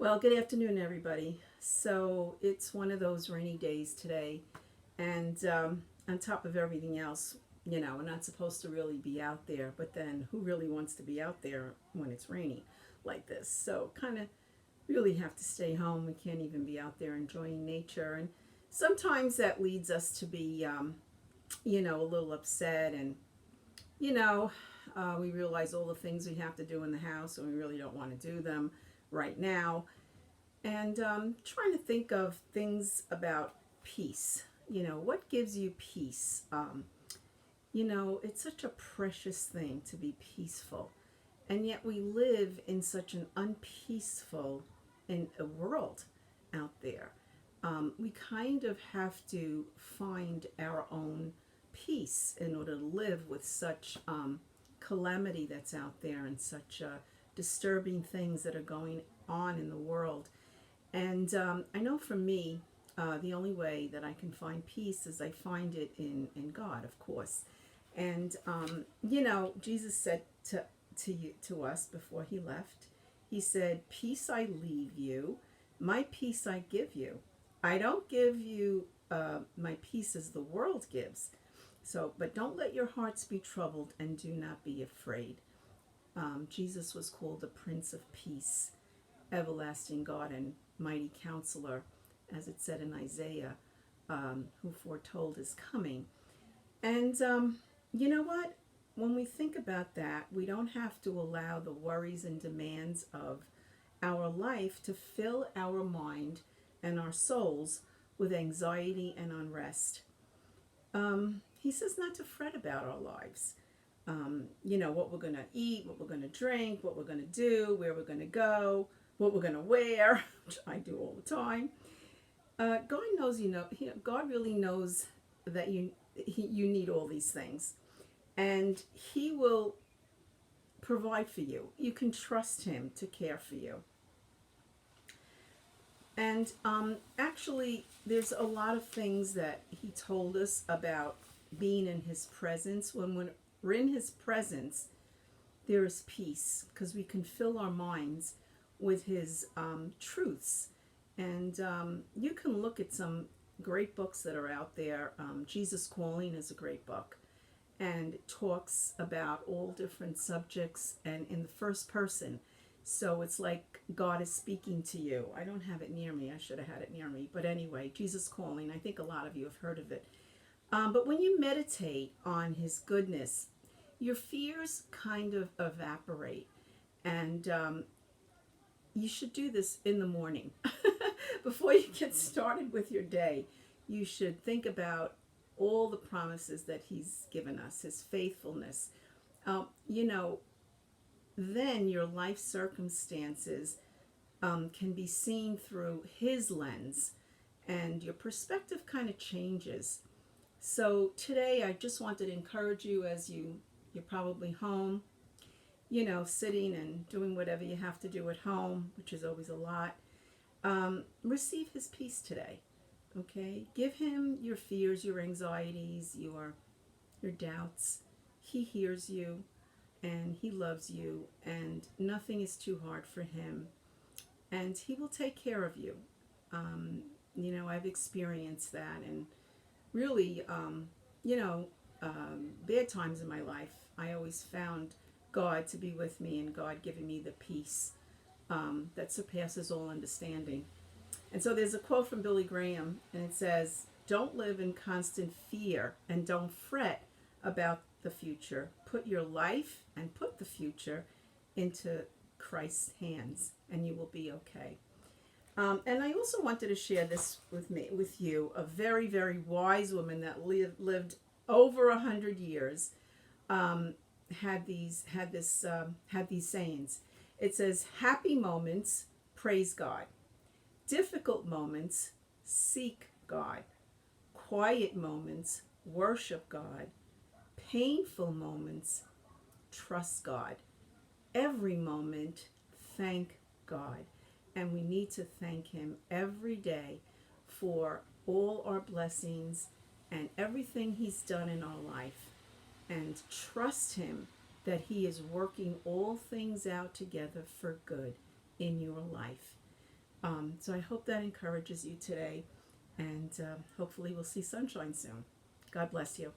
Well, good afternoon, everybody. So it's one of those rainy days today, and on top of everything else, we're not supposed to really be out there, but then who really wants to be out there when it's rainy like this? So, kind of really have to stay home. We can't even be out there enjoying nature, and sometimes that leads us to be, a little upset, and you know, we realize all the things we have to do in the house, and we really don't want to do them right now and trying to think of things about peace. What gives you peace? It's such a precious thing to be peaceful. And yet we live in such an unpeaceful in a world out there. We kind of have to find our own peace in order to live with such calamity that's out there and such disturbing things that are going on in the world. And I know for me, the only way that I can find peace is I find it in God, of course. And Jesus said to us before he left, he said, "Peace I leave you, my peace I give you. I don't give you my peace as the world gives. So, but don't let your hearts be troubled and do not be afraid." Jesus was called the Prince of Peace, everlasting God and mighty counselor, as it said in Isaiah, who foretold his coming. And you know what? When we think about that, we don't have to allow the worries and demands of our life to fill our mind and our souls with anxiety and unrest. He says not to fret about our lives. What we're going to eat, what we're going to drink, what we're going to do, where we're going to go, what we're going to wear, which I do all the time. God knows, God really knows that you need all these things. And he will provide for you. You can trust him to care for you. And actually, there's a lot of things that he told us about being in his presence. When we're in his presence, there is peace because we can fill our minds with his truths. And you can look at some great books that are out there. Jesus Calling is a great book, and it talks about all different subjects and in the first person. So it's like God is speaking to you. I don't have it near me. I should have had it near me. But anyway, Jesus Calling, I think a lot of you have heard of it. But when you meditate on his goodness, your fears kind of evaporate. And you should do this in the morning. Before you get started with your day, you should think about all the promises that he's given us, his faithfulness. Then your life circumstances can be seen through his lens, and your perspective kind of changes. So today I just wanted to encourage you as you're probably home, sitting and doing whatever you have to do at home, which is always a lot. Receive his peace today. Okay? Give him your fears, your anxieties, your doubts. He hears you and he loves you, and nothing is too hard for him. And he will take care of you. I've experienced that, and really, bad times in my life, I always found God to be with me and God giving me the peace that surpasses all understanding. And so there's a quote from Billy Graham, and it says, "Don't live in constant fear and don't fret about the future. Put your life and put the future into Christ's hands, and you will be okay." And I also wanted to share this with you. A very, very wise woman that lived over 100 years had these sayings. It says, "Happy moments, praise God. Difficult moments, seek God. Quiet moments, worship God. Painful moments, trust God. Every moment, thank God." And we need to thank him every day for all our blessings and everything he's done in our life. And trust him that he is working all things out together for good in your life. So I hope that encourages you today, and hopefully we'll see sunshine soon. God bless you.